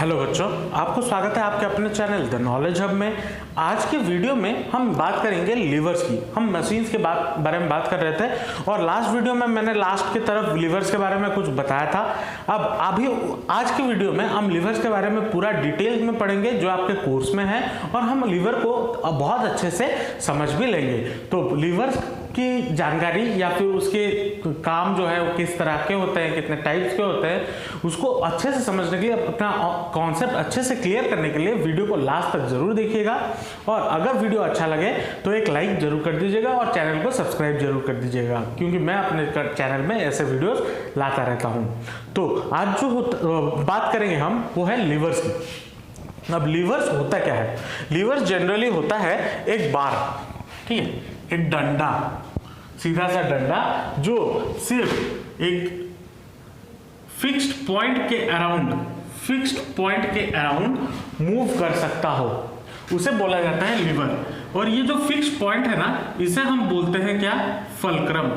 Hello बच्चों, आपको स्वागत है आपके अपने चैनल द नॉलेज हब में। आज के वीडियो में हम बात करेंगे लीवर्स की। हम मशीन्स के बारे में बात कर रहे थे और लास्ट वीडियो में मैंने लास्ट की तरफ लीवर्स के बारे में कुछ बताया था। अब अभी आज के वीडियो में हम लीवर्स के बारे में पूरा डिटेल में पढ़ेंगे जो आपके कोर्स में है, और हम लीवर को बहुत अच्छे से समझ भी लेंगे। तो लीवर्स की जानकारी या फिर उसके काम जो है वो किस तरह के होते हैं, कितने टाइप्स के होते हैं, उसको अच्छे से समझने के लिए, अपना कॉन्सेप्ट अच्छे से क्लियर करने के लिए वीडियो को लास्ट तक जरूर देखिएगा। और अगर वीडियो अच्छा लगे तो एक लाइक जरूर कर दीजिएगा और चैनल को सब्सक्राइब जरूर कर दीजिएगा, क्योंकि मैं अपने चैनल में ऐसे वीडियोस लाता रहता हूं। तो आज जो बात करेंगे हम वो है लीवर्स की। अब लीवर्स होता क्या है? लीवर्स जनरली होता है एक बार, ठीक है, एक डंडा, सीधा सा डंडा जो सिर्फ एक फिक्स्ड पॉइंट के अराउंड मूव कर सकता हो, उसे बोला जाता है लीवर। और ये जो फिक्स्ड पॉइंट है ना, इसे हम बोलते हैं क्या? फल्क्रम।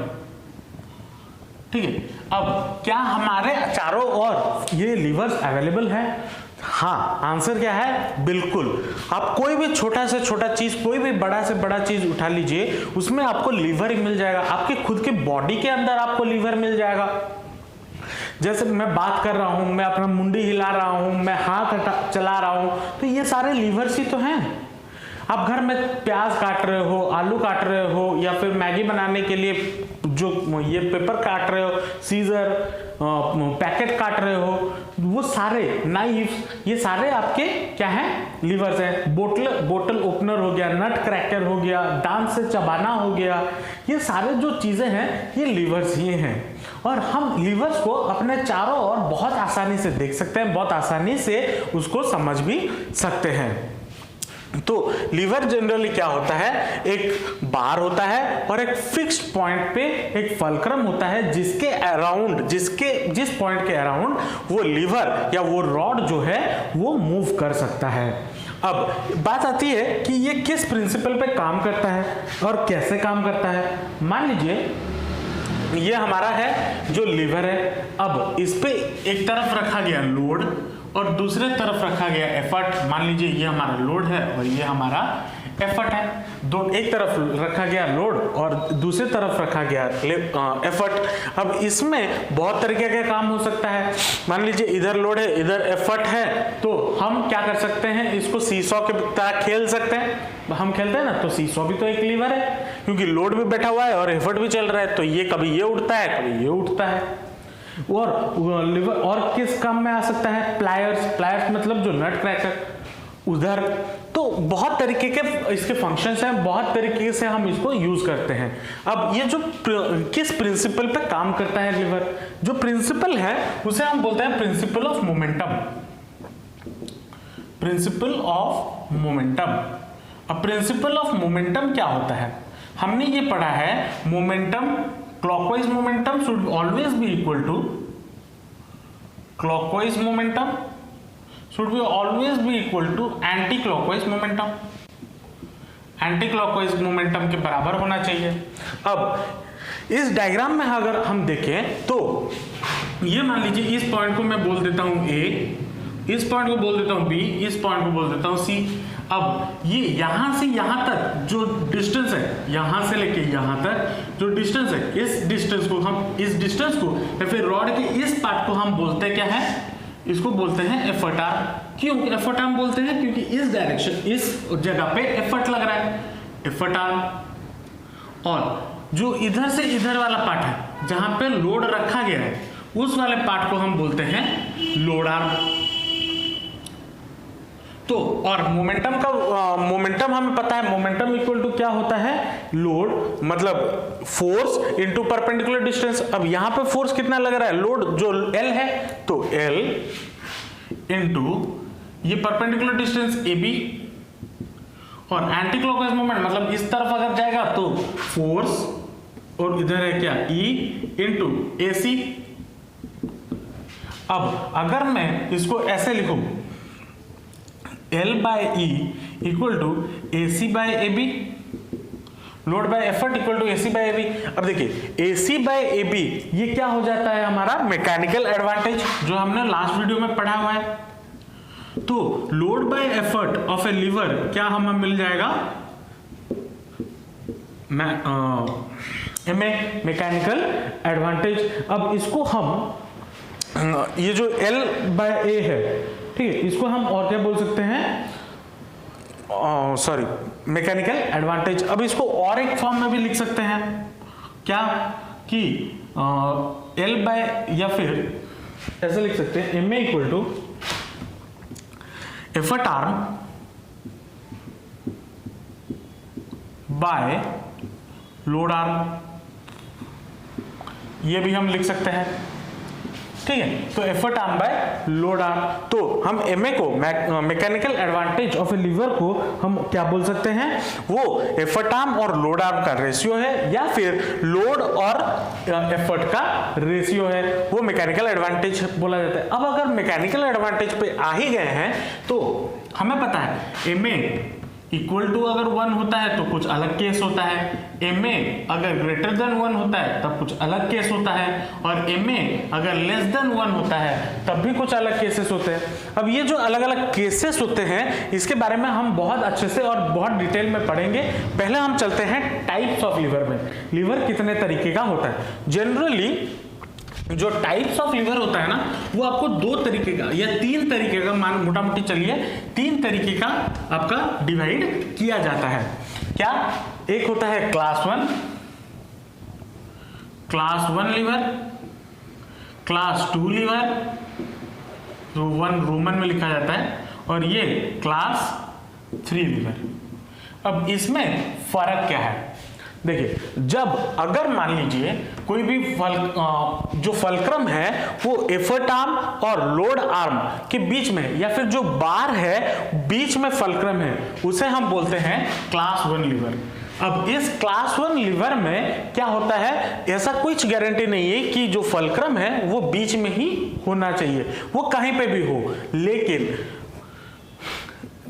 ठीक है। अब क्या हमारे चारों ओर ये लीवर्स अवेलेबल है? हाँ, आंसर क्या है? बिल्कुल। आप कोई भी छोटा से छोटा चीज, कोई भी बड़ा से बड़ा चीज उठा लीजिए, उसमें आपको लीवर ही मिल जाएगा। आपके खुद के बॉडी के अंदर आपको लीवर मिल जाएगा। जैसे मैं बात कर रहा हूं, मैं अपना मुंडी हिला रहा हूं, मैं हाथ चला रहा हूं, तो ये सारे लीवर्स ही तो हैं। आप घर में प्याज काट रहे हो, आलू काट रहे हो, या फिर मैगी बनाने के लिए जो ये पेपर काट रहे हो, सीजर, पैकेट काट रहे हो, वो सारे नाइफ, ये सारे आपके क्या हैं? लीवर्स हैं। बोतल ओपनर हो गया, नट क्रैकर हो गया, दांत से चबाना हो गया, ये सारे जो चीजें हैं ये लीवर्स ही हैं। और हम लीवर्स को अपने चारों ओर बहुत आसानी से देख सकते हैं, बहुत आसानी से उसको समझ भी सकते हैं। तो लीवर जनरली क्या होता है? एक बार होता है और एक फिक्स्ड पॉइंट पे एक फल्क्रम होता है, जिसके अराउंड, जिस पॉइंट के अराउंड वो लीवर या वो रॉड जो है वो मूव कर सकता है। अब बात आती है कि ये किस प्रिंसिपल पे काम करता है और कैसे काम करता है। मान लीजिए ये हमारा है जो लीवर है। अब इस पे एक तरफ रखा गया लोड और दूसरे तरफ रखा गया एफर्ट। मान लीजिए ये हमारा लोड है और ये हमारा एफर्ट है। एक तरफ रखा गया लोड और दूसरी तरफ रखा गया एफर्ट। अब इसमें बहुत तरीके का काम हो सकता है। मान लीजिए इधर लोड है, इधर एफर्ट है, तो हम क्या कर सकते हैं? इसको सीसॉ के तरह खेल सकते हैं। हम खेलते हैं ना, तो सीसॉ भी तो एक लीवर है, क्योंकि लोड भी बैठा हुआ है और एफर्ट भी चल रहा है। तो ये कभी ये उठता है, कभी ये उठता है। और लिवर और किस काम में आ सकता है? प्लायर्स मतलब जो नट क्रैकर उधर। तो बहुत तरीके के इसके फंक्शंस हैं, बहुत तरीके से हम इसको यूज करते हैं। अब ये जो किस प्रिंसिपल पे काम करता है लीवर, जो प्रिंसिपल है उसे हम बोलते हैं principle of momentum. Principle of momentum. अब प्रिंसिपल ऑफ मोमेंटम क्या होता है? हमने ये पढ़ा है, momentum, clockwise momentum should always be equal to clockwise momentum should be always be equal to anti-clockwise momentum। anti-clockwise momentum के बराबर होना चाहिए। अब इस डायग्राम में अगर हम देखें तो ये मान लीजिए इस पॉइंट को मैं बोल देता हूं A, इस पॉइंट को बोल देता हूं B, इस पॉइंट को बोल देता हूं C। अब ये यहां से यहां तक जो डिस्टेंस है, यहां से लेके यहां तक जो डिस्टेंस है, इस डिस्टेंस को या फिर रॉड के इस पार्ट को हम बोलते हैं क्या है? इसको बोलते हैं एफर्ट आर्म। क्यों एफर्ट आर्म बोलते हैं? क्योंकि इस डायरेक्शन, इस जगह पे एफर्ट लग रहा है, एफर्ट आर्म। और जो इधर से इधर वाला पार्ट है, जहां पे लोड रखा गया है, उस वाले पार्ट को हम बोलते हैं लोड आर्म। तो और मोमेंटम हमें पता है, मोमेंटम इक्वल टू क्या होता है? लोड मतलब फोर्स इनटू परपेंडिकुलर डिस्टेंस। अब यहां पे फोर्स कितना लग रहा है? लोड जो L है, तो L इनटू ये परपेंडिकुलर डिस्टेंस AB, और एंटी क्लॉकवाइज मोमेंट मतलब इस तरफ अगर जाएगा तो फोर्स, और इधर है क्या? E into AC। अब अगर मैं इसको ऐसे लिखूं, L by E equal to AC by AB, load by effort equal to AC by AB। अब देखिए AC बाय AB ये क्या हो जाता है? हमारा मैकेनिकल एडवांटेज, जो हमने लास्ट वीडियो में पढ़ा हुआ है। तो load by effort of a lever क्या हमें मिल जाएगा, मैकेनिकल एडवांटेज। अब इसको हम ये जो L बाय A है, ठीक है, इसको हम और क्या बोल सकते हैं, सॉरी, मैकेनिकल एडवांटेज। अब इसको और एक फॉर्म में भी लिख सकते हैं, क्या कि L बाय, या फिर ऐसे लिख सकते हैं MA equal to effort arm by load arm, ये भी हम लिख सकते हैं, ठीक है। तो effort arm by load arm, तो हम एमए को, mechanical advantage of a lever को हम क्या बोल सकते हैं, वो एफर्ट आर्म और लोड आर्म का रेशियो है, या फिर लोड और एफर्ट का रेशियो है, वो मैकेनिकल एडवांटेज बोला जाता है। अब अगर मैकेनिकल एडवांटेज पे आ ही गए हैं तो हमें पता है एमए इक्वल टू अगर 1 होता है तो कुछ अलग केस होता है, MA अगर ग्रेटर देन 1 होता है तब कुछ अलग केस होता है, और MA अगर लेस देन 1 होता है तब भी कुछ अलग केसेस होते हैं। अब ये जो अलग अलग केसेस होते हैं इसके बारे में हम बहुत अच्छे से और बहुत डिटेल में पढ़ेंगे। पहले हम चलते हैं टाइप्स ऑफ लीवर में, लीवर कितने तरीके का होता है। जनरली जो टाइप्स ऑफ लीवर होता है ना, वो आपको 2 तरीके का या 3 तरीके का, मान मोटा मोटी चलिए 3 तरीके का आपका डिवाइड किया जाता है। क्या, एक होता है क्लास 1 लीवर, क्लास 2 लीवर, जो 1 रोमन में लिखा जाता है, और ये क्लास 3 लीवर। अब इसमें फर्क क्या है, देखिए, जब अगर मान लीजिए कोई भी जो फलक्रम है वो एफर्ट आर्म और लोड आर्म के बीच में, या फिर जो बार है बीच में फलक्रम है, उसे हम बोलते हैं क्लास 1 लीवर। अब इस क्लास 1 लीवर में क्या होता है, ऐसा कुछ गारंटी नहीं है कि जो फलक्रम है वो बीच में ही होना चाहिए, वो कहीं पे भी हो, लेकिन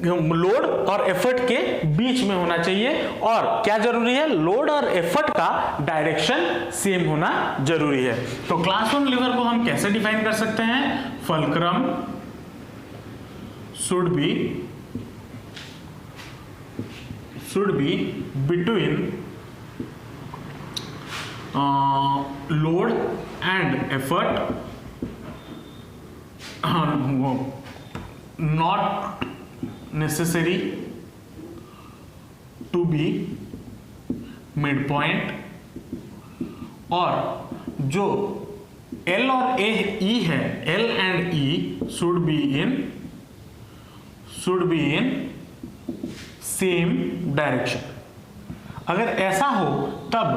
लोड और एफर्ट के बीच में होना चाहिए। और क्या जरूरी है, लोड और एफर्ट का डायरेक्शन सेम होना जरूरी है। तो क्लास 1 लीवर को हम कैसे डिफाइन कर सकते हैं, fulcrum should be between load and effort, not necessary to be midpoint, और जो L और E है, L and E should be in same direction। अगर ऐसा हो तब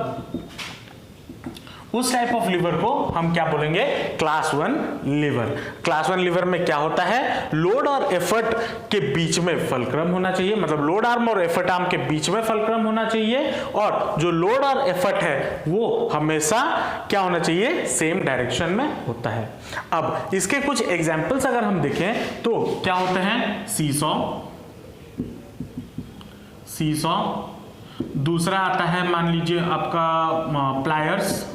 उस टाइप ऑफ लीवर को हम क्या बोलेंगे, क्लास 1 लीवर। क्लास 1 लीवर में क्या होता है, लोड और एफर्ट के बीच में फलक्रम होना चाहिए, मतलब लोड आर्म और एफर्ट आर्म के बीच में फलक्रम होना चाहिए, और जो लोड और एफर्ट है वो हमेशा क्या होना चाहिए, सेम डायरेक्शन में होता है। अब इसके कुछ एग्जांपल्स अगर हम देखें तो क्या होते हैं, सीसॉ, दूसरा आता है मान लीजिए आपका प्लायर्स।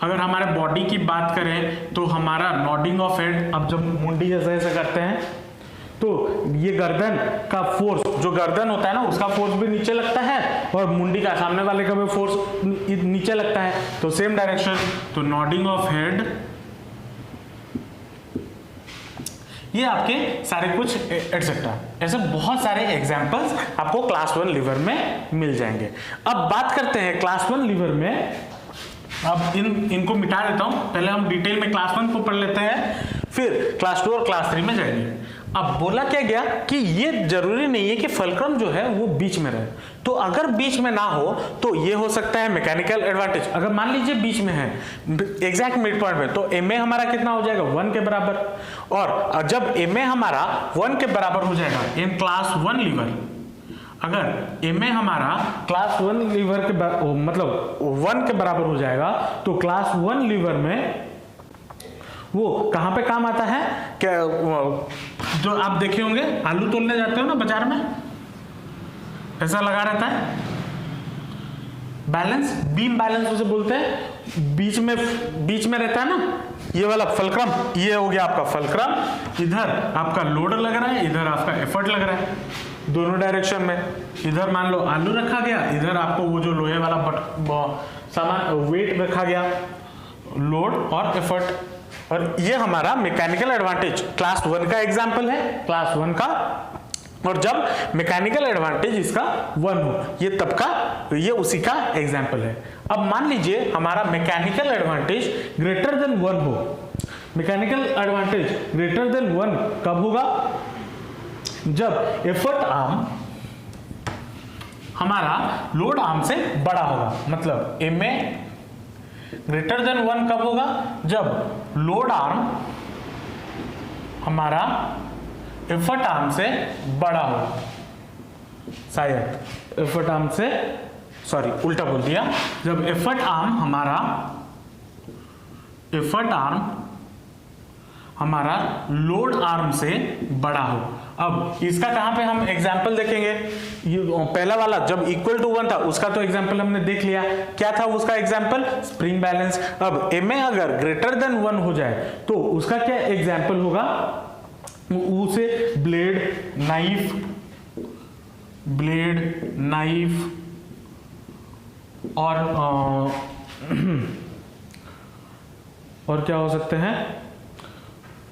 अगर हमारे बॉडी की बात करें तो हमारा नॉडिंग ऑफ हेड, अब जब मुंडी जैसे ऐसे करते हैं तो ये गर्दन का फोर्स, जो गर्दन होता है ना उसका फोर्स भी नीचे लगता है, और मुंडी का, सामने वाले का भी फोर्स नीचे लगता है, तो सेम डायरेक्शन, तो नॉडिंग ऑफ हेड। ये आपके सारे कुछ एटसेट्रा, ऐसे बहुत सारे एग्जांपल्स आपको क्लास 1 लीवर में मिल जाएंगे। अब बात करते हैं क्लास 1 लीवर में, अब इनको मिटा देता हूं, पहले हम डिटेल में क्लास 1 को पढ़ लेते हैं, फिर क्लास 2 और क्लास 3 में जाएंगे। अब बोला क्या गया कि ये जरूरी नहीं है कि फलक्रम जो है वो बीच में रहे, तो अगर बीच में ना हो तो ये हो सकता है मैकेनिकल एडवांटेज। अगर मान लीजिए बीच में है, एग्जैक्ट मिड पॉइंट में, तो MA हमारा कितना हो जाएगा, 1 के बराबर, और जब MA हमारा 1 के बराबर हो जाएगा इन क्लास 1 लीवर, अगर MA हमारा क्लास 1 लीवर के मतलब 1 के बराबर हो जाएगा, तो क्लास 1 लीवर में वो कहां पे काम आता है, क्या जो आप देखे होंगे आलू तोलने जाते हो ना बाजार में, ऐसा लगा रहता है बैलेंस, बीम बैलेंस उसे बोलते हैं, बीच में रहता है ना ये वाला फलक्रम, ये हो गया आपका फलक्रम, इधर आपका लोड लग रहा है, इधर आपका एफर्ट लग रहा है, दोनों डायरेक्शन में। इधर मान लो आलू रखा गया, इधर आपको वो जो लोहे वाला सामान वेट रखा गया, लोड और एफर्ट। और ये हमारा मैकेनिकल एडवांटेज क्लास 1 का एग्जांपल है, क्लास 1 का। और जब मैकेनिकल एडवांटेज इसका 1 हो, ये तब का, ये उसी का एग्जांपल है। अब मान लीजिए हमारा मैकेनिकल एडवांटेज ग्रेटर देन 1 हो। मैकेनिकल एडवांटेज ग्रेटर देन 1 कब होगा? जब एफर्ट आर्म हमारा लोड आर्म से बड़ा होगा। मतलब MA ग्रेटर देन 1 कब होगा? जब लोड आर्म हमारा एफर्ट आर्म से बड़ा होगा। शायद एफर्ट आर्म से, सॉरी उल्टा बोल दिया, जब एफर्ट आर्म हमारा लोड आर्म से बड़ा हो। अब इसका कहां पे हम एग्जांपल देखेंगे? ये पहला वाला जब इक्वल टू 1 था उसका तो एग्जांपल हमने देख लिया, क्या था उसका एग्जांपल? Spring balance. अब MA अगर ग्रेटर देन 1 हो जाए तो उसका क्या एग्जांपल होगा? उसे ब्लेड, नाइफ और क्या हो सकते हैं?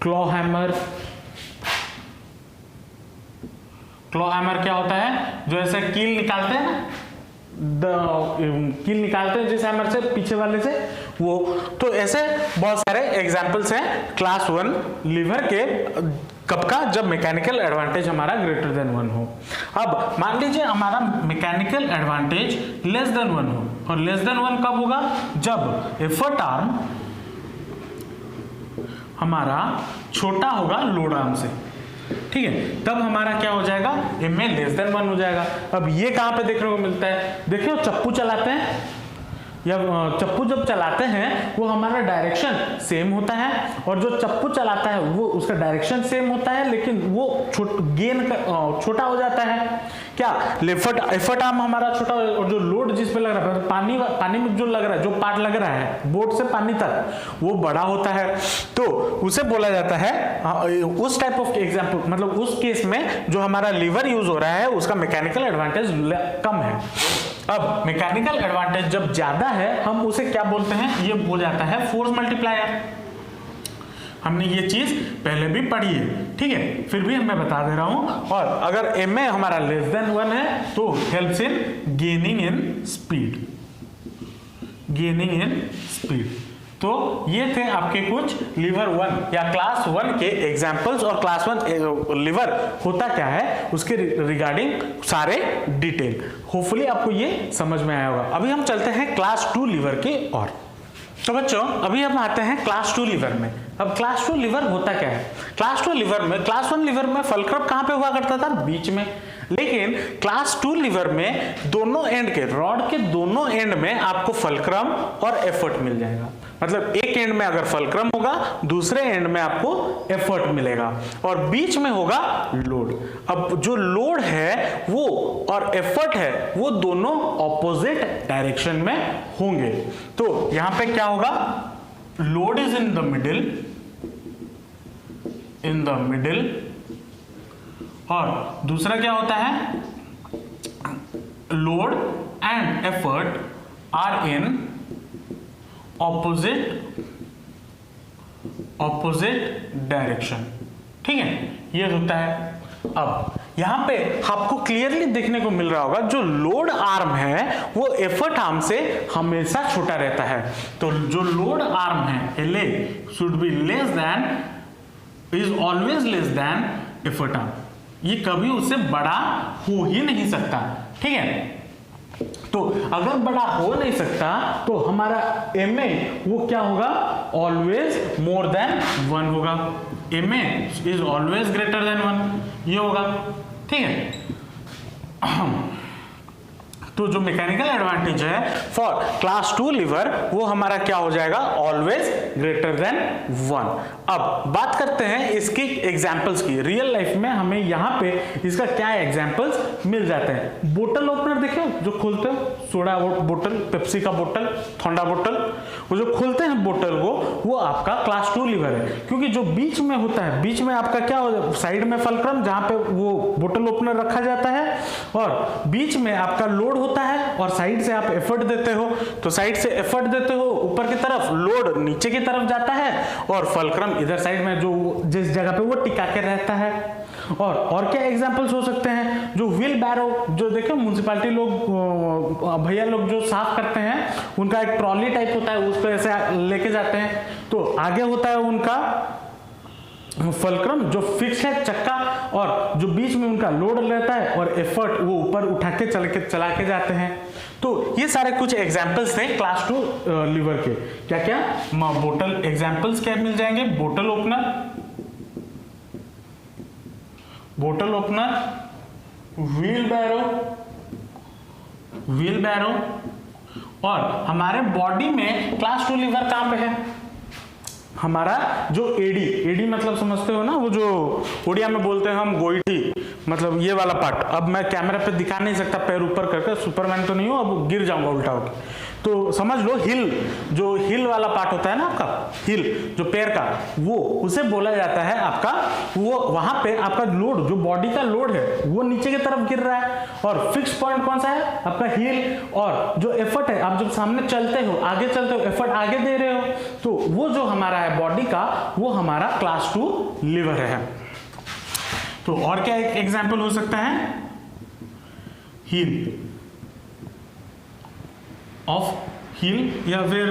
Claw hammer. क्लॉ हैमर क्या होता है? जो ऐसे कील निकालते हैं ना, कील निकालते हैं जिस हैमर से, पीछे वाले से, वो। तो ऐसे बहुत सारे एग्जांपल्स हैं क्लास 1 लीवर के। कब का? जब मैकेनिकल एडवांटेज हमारा ग्रेटर देन 1 हो। अब मान लीजिए हमारा मैकेनिकल एडवांटेज लेस देन 1 हो। और लेस देन 1 कब होगा? जब एफर्ट आर्म हमारा छोटा होगा लोड आर्म से। ठीक है, तब हमारा क्या हो जाएगा? MA लेस देन 1 हो जाएगा। अब ये कहां पे देखने को मिलता है? देखिए चप्पू चलाते हैं, या चप्पू जब चलाते हैं वो हमारा डायरेक्शन सेम होता है, और जो चप्पू चलाता है वो उसका डायरेक्शन सेम होता है, लेकिन वो छोटा हो जाता है। क्या? एफर्ट आर्म हमारा छोटा, और जो लोड जिस पे लग रहा है, पानी में जो लग रहा है, जो पार्ट लग रहा है बोट से पानी तक, वो बड़ा होता है। तो उसे बोला जाता है, उस टाइप ऑफ एग्जांपल, मतलब उस केस में जो हमारा लीवर यूज हो रहा है उसका मैकेनिकल एडवांटेज कम है। अब मैकेनिकल एडवांटेज जब ज्यादा है हम उसे क्या बोलते हैं? ये हो जाता है फोर्स मल्टीप्लायर। हमने ये चीज पहले भी पढ़ी है, ठीक है, फिर भी मैं बता दे रहा हूं। और अगर MA हमारा लेस देन 1 है तो helps in gaining in speed. तो ये थे आपके कुछ लीवर 1 या क्लास 1 के एग्जांपल्स, और क्लास 1 लीवर होता क्या है उसके रिगार्डिंग सारे डिटेल। होपफुली आपको ये समझ में आया होगा। अभी हम चलते हैं क्लास 2 लीवर के और। तो बच्चों अभी हम आते हैं क्लास 2 लीवर में। अब क्लास 2 लीवर होता क्या है? क्लास 2 लीवर में, क्लास 1 लीवर में फलक्रम कहां पे हुआ करता था? बीच में। लेकिन क्लास 2 लीवर में दोनों एंड के, रॉड के दोनों एंड में आपको फलक्रम और एफर्ट मिल जाएगा। मतलब एक एंड में अगर फलक्रम होगा, दूसरे एंड में आपको एफर्ट मिलेगा, और बीच में होगा लोड। अब जो लोड है वो और एफर्ट है वो दोनों ऑपोजिट डायरेक्शन में होंगे। तो यहां पे क्या होगा? Load is in the middle, और दूसरा क्या होता है? Load and effort are in opposite direction. ठीक है, ये होता है। अब यहां पे आपको क्लियरली देखने को मिल रहा होगा जो लोड आर्म है वो एफर्ट आर्म से हमेशा छोटा रहता है। तो जो लोड आर्म है LA should be less than, is always less than effort arm. ये कभी उससे बड़ा हो ही नहीं सकता। ठीक है, तो अगर बड़ा हो नहीं सकता तो हमारा MA वो क्या होगा? ऑलवेज मोर देन 1 होगा। MA is always greater than 1, ये होगा। ठीक है, तो जो मैकेनिकल एडवांटेज है फॉर क्लास 2 लीवर वो हमारा क्या हो जाएगा, ऑलवेज ग्रेटर देन 1। अब बात करते हैं इसकी एग्जांपल्स की। रियल लाइफ में हमें यहाँ पे इसका क्या एग्जांपल्स मिल जाते हैं। बोतल ओपनर देखो जो खोलते हो, सोडा बोतल, पेप्सी का बोतल, ठंडा बोतल, वो जो खोलते हैं बोतल को, वो आपका क्लास 2 लीवर है। क्योंकि जो बीच में होता है, बीच में आपका क्या हो, साइड में फल्क्रम जहां पे वो बोतल ओपनर रखा जाता है, और बीच में आपका लोड होता है, और साइड से आप एफर्ट देते हो, तो साइड से एफर्ट देते हो ऊपर की तरफ, लोड नीचे की तरफ जाता है, और फल्क्रम इधर साइड में जो जिस जगह पे वो टिका के रहता है। और क्या एग्जांपल्स हो सकते हैं, जो व्हील बैरो, जो देखो म्युनिसिपैलिटी लोग भैया लोग जो साफ करते हैं, उनका एक ट्रॉली टाइप होता है, उसको ऐसे लेके जाते हैं, तो आगे होता है उनका फल्क्रम जो फिक्स है चक्का, और जो बीच में उनका लोड रहता है और एफर्ट वो ऊपर उठा के चला के जाते हैं। तो ये सारे कुछ एग्जांपल्स थे क्लास 2 लीवर के। क्या क्या बोतल एग्जांपल्स क्या मिल जाएंगे, बोतल ओपनर, व्हील बैरो, और हमारे बॉडी में क्लास 2 लीवर कहां पे है, हमारा जो एडी मतलब समझते हो ना, वो जो उड़िया में बोलते हैं हम गोईठी, मतलब ये वाला पार्ट। अब मैं कैमरा पे दिखा नहीं सकता पैर ऊपर करके, सुपरमैन तो नहीं हूं, अब गिर जाऊंगा उल्टा होकर, तो समझ लो हिल, जो हिल वाला पार्ट होता है ना आपका, हिल जो पैर का, वो उसे बोला जाता है आपका, वो वहां पे आपका लोड, जो बॉडी का लोड है वो नीचे की तरफ गिर रहा है, और फिक्स पॉइंट कौन सा है आपका, हिल, और जो एफर्ट है, आप जब सामने चलते हो, आगे चलते हो, एफर्ट आगे दे रहे हो, तो वो जो हमारा है बॉडी का, वो हमारा क्लास 2 लीवर है। तो और क्या एक एग्जांपल हो सकता है, हील या फिर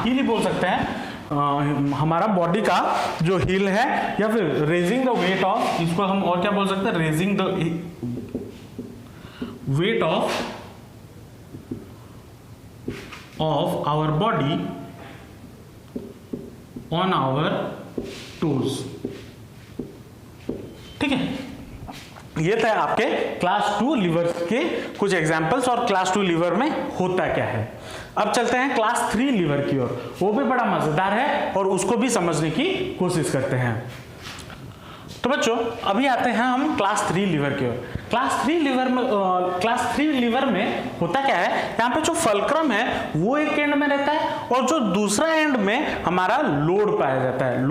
हील ही बोल सकते हैं, हमारा बॉडी का जो हील है, या फिर रेजिंग द वेट ऑफ, इसको हम और क्या बोल सकते हैं, raising the weight of our body on our toes. ठीक है, ये था आपके क्लास 2 लीवर के कुछ एग्जांपल्स, और क्लास 2 लीवर में होता क्या है। अब चलते हैं क्लास 3 लीवर की ओर, वो भी बड़ा मजेदार है और उसको भी समझने की कोशिश करते हैं। तो बच्चों अभी आते हैं हम क्लास 3 लीवर की ओर। क्लास 3 लीवर में होता क्या है, यहाँ पे जो फल्क्रम है वो एक एंड में रहता है, और जो दूसरा एंड में हमारा लोड पाया जाता है,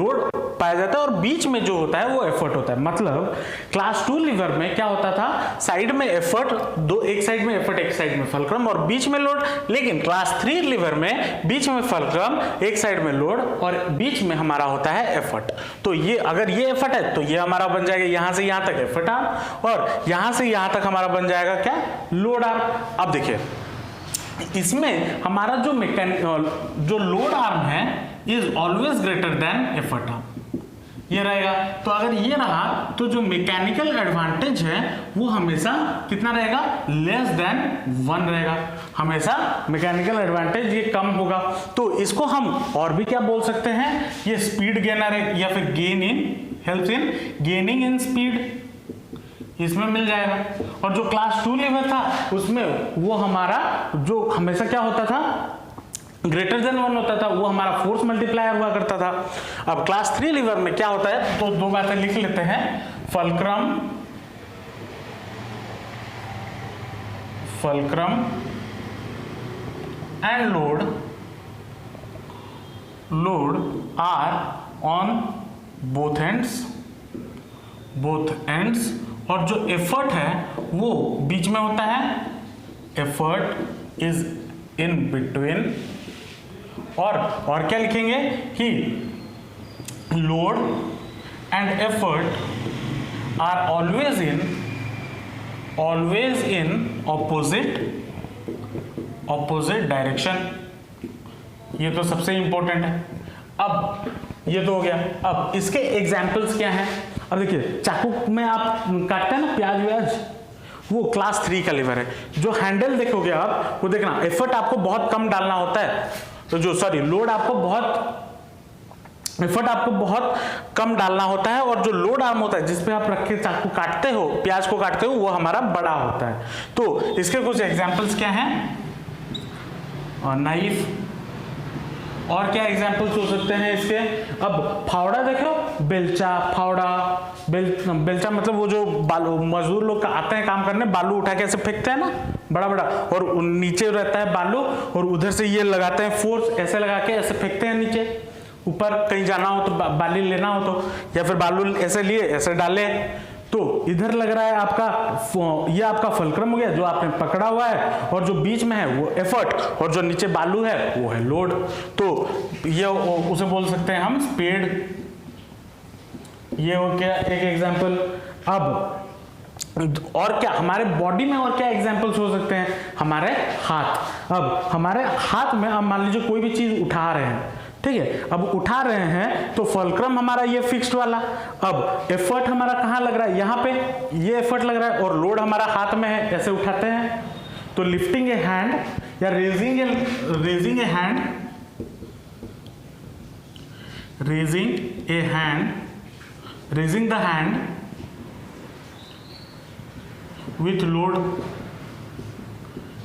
और बीच में जो होता है वो एफर्ट होता है। मतलब क्लास 2 लीवर में क्या होता था, साइड में एफर्ट, एक साइड में एफर्ट, एक साइड में फल्क्रम, और बीच में लोड। लेकिन क्लास 3 लीवर में बीच में फल्क्रम, एक साइड में लोड, और बीच में हमारा होता है एफर्ट। तो ये अगर ये एफर्ट है तो ये हमारा बन जाएगा यहां से यहां तक एफर्ट आर्म, और यहां से यहां तक हमारा बन जाएगा क्या, लोड आर्म। अब देखिए इसमें हमारा जो लोड आर्म है is always greater than effort arm, ये रहेगा। तो अगर ये रहा तो जो मैकेनिकल एडवांटेज है वो हमेशा कितना रहेगा, लेस देन 1 रहेगा, हमेशा मैकेनिकल एडवांटेज ये कम होगा। तो इसको हम और भी क्या बोल सकते हैं, ये स्पीड गेनर है, या फिर helps in gaining in speed, इसमें मिल जाएगा। और जो क्लास 2 लीवर था उसमें वो हमारा जो हमेशा क्या होता था, ग्रेटर देन 1 होता था, वो हमारा फोर्स मल्टीप्लायर हुआ करता था। अब क्लास 3 लीवर में क्या होता है, तो दो बातें लिख लेते हैं, fulcrum and load are on both ends, और जो एफर्ट है वो बीच में होता है, एफर्ट इज इन बिटवीन। और क्या लिखेंगे कि load and effort are always in opposite direction. ये तो सबसे इंपॉर्टेंट है। अब ये तो हो गया। अब इसके एग्जाम्पल्स क्या हैं, अब देखिए चाकू में आप काटते हैं ना प्याज व्याज, वो क्लास 3 का लीवर है। जो हैंडल देखोगे आप, वो देखना एफर्ट आपको बहुत कम डालना होता है, तो लोड आपको बहुत एफर्ट आपको बहुत कम डालना होता है, और जो लोड आर्म होता है जिसपे आप रख के चाकू काटते हो, प्याज को काटते हो, वो हमारा बड़ा होता है। तो इसके कुछ एग्जांपल्स क्या हैं? नाइफ, और क्या एग्जांपल्स हो सकते हैं इसके? अब फावड़ा देखो, बेलचा, फावड़ा, बेलचा मतलब वो जो बालू मजदूर लोग आते हैं काम करने, बालू उठा के ऐसे फेंकते हैं ना बड़ा बड़ा, और नीचे रहता है बालू, और उधर से ये लगाते हैं फोर्स, ऐसे लगा के ऐसे फेंकते हैं नीचे, ऊपर कहीं जाना हो तो बाली लेना हो तो, या फिर बालू ऐसे लिए ऐसे डाले। तो इधर लग रहा है आपका, ये आपका फलक्रम हो गया जो आपने पकड़ा हुआ है, और जो बीच में है वो एफर्ट, और जो नीचे बालू है वो है लोड। तो ये उसे बोल सकते हैं हम स्पीड। ये हो गया एक एग्जांपल। अब और क्या हमारे बॉडी में और क्या एग्जांपल्स हो सकते हैं? हमारे हाथ। अब हमारे हाथ में अब मान लीजिए कोई भी चीज उठा रहे हैं, ठीक है, अब उठा रहे हैं तो फलक्रम हमारा ये फिक्स्ड वाला। अब एफर्ट हमारा कहाँ लग रहा है? यहाँ पे ये एफर्ट लग रहा है, और लोड हमारा हाथ में है, ऐसे उठाते हैं। तो लिफ्टिंग ए हैंड या raising A hand, raising the hand with load,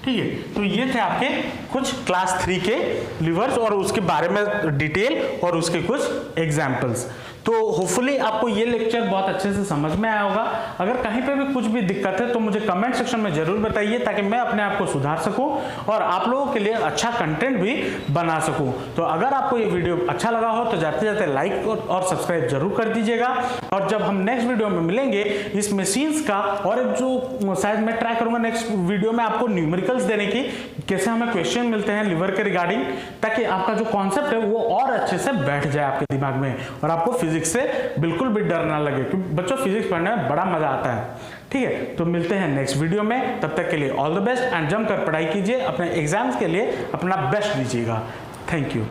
ठीक है। तो ये थे आपके कुछ क्लास 3 के लिवर्स और उसके बारे में डिटेल और उसके कुछ एग्जांपल्स। तो होपफुली आपको ये लेक्चर बहुत अच्छे से समझ में आया होगा। अगर कहीं पे भी कुछ भी दिक्कत है तो मुझे कमेंट सेक्शन में जरूर बताइए, ताकि मैं अपने आप को सुधार सकूं और आप लोगों के लिए अच्छा कंटेंट भी बना सकूं। तो अगर आपको ये वीडियो अच्छा लगा हो तो जाते जाते लाइक और सब्सक्राइब जरूर कर दीजिएगा। और जब हम नेक्स्ट वीडियो में मिलेंगे इस मशीन्स का, और जो शायद मैं ट्राई करूंगा नेक्स्ट वीडियो में आपको न्यूमेरिकल्स देने की, कैसे हमें क्वेश्चन मिलते हैं लिवर के रिगार्डिंग, ताकि आपका जो कॉन्सेप्ट है वो और अच्छे से बैठ जाए आपके दिमाग में और आपको फिजिक्स से बिल्कुल भी डर ना लगे, क्योंकि बच्चों फिजिक्स पढ़ने में बड़ा मजा आता है। ठीक है, तो मिलते हैं नेक्स्ट वीडियो में, तब तक के लिए ऑल द बेस्ट एंड जम कर पढ़ाई कीजिए, अपने एग्जाम्स के लिए अपना बेस्ट दीजिएगा। Thank you.